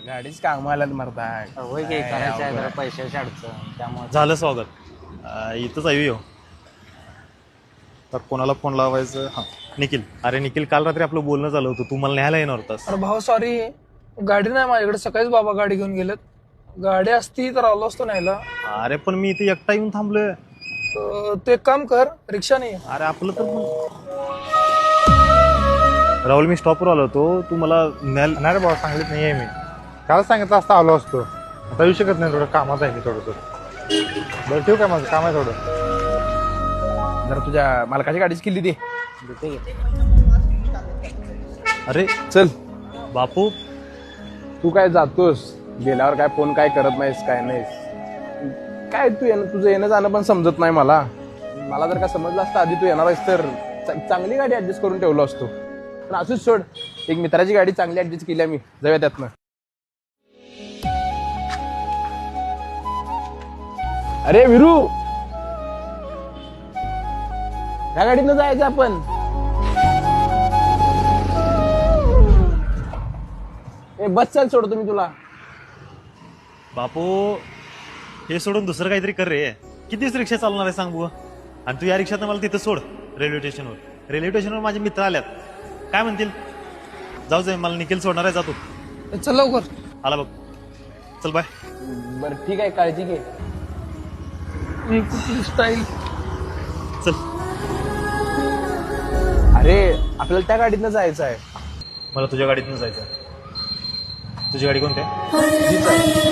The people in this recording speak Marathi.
गाडीच काम आल्यात मरताय. होय की करायचं आहे जरा पैशाची अडचण त्यामुळे. झालं स्वागत. इथंच आहे हो. तर कोणाला फोन लावायचं? हां, निखिल. अरे निखिल, काल रात्री आपलं बोलणं झालं होतं, तू मला न्यायला येणार होतास. अरे भाऊ सॉरी, गाडी नाही माझ्याकडे. सकाळीच बाबा गाडी घेऊन गेलेत. गाडी असती तर आलो असतो न्यायला. अरे पण मी इथे एकटा येऊन थांबलोय. तू एक काम कर, रिक्षा नाही. अरे आपलं तर राहुल, मी स्टॉपवर आलो होतो, तू मला न्यायला. नाही रे बाबा, सांगितलं नाही आहे मी. काल सांगितलं असता आलो असतो. आता येऊ शकत नाही, थोडं कामात आहे मी थोडंसं. बरं ठेवू काय, माझं काम आहे थोडं. जरा तुझ्या मालकाची गाडीच किल्ली दे. अरे चल, बापू, तू काय जातोस गेल्यावर काय फोन काय करत नाहीस काय नाहीस काय. तू तुझं येणं जाणं पण समजत नाही मला. मला जर का समजलं असतं आधी तू येणार आहेस तर चांगली गाडी ऍडजस्ट करून ठेवलो असतो. पण असंच सोड, एक मित्राची गाडी चांगली ऍडजस्ट केली आम्ही, जाऊया त्यातनं. अरे विरू, ह्या गाडीनं जायचं आपण. बस चल, सोडतो मी तुला. बापू, हे सोडून दुसरं काहीतरी कर रे. किती दिवस रिक्षा चालणार आहे सांग बुवा. आणि तू या रिक्षात मला तिथं सोड रेल्वे स्टेशनवर. रेल्वे स्टेशनवर माझे मित्र आल्यात, काय म्हणतील? जाऊ जाय, मला निखिल सोडणार आहे, जातो. चल लवकर. आला बघ, चल बाय. बरं ठीक आहे, काळजी घे. स्टाईल. चल. अरे आपल्याला त्या गाडीतनं जायचं आहे. मला तुझ्या गाडीतून जायचं. तुझी गाडी कोणती आहे? हीच आहे.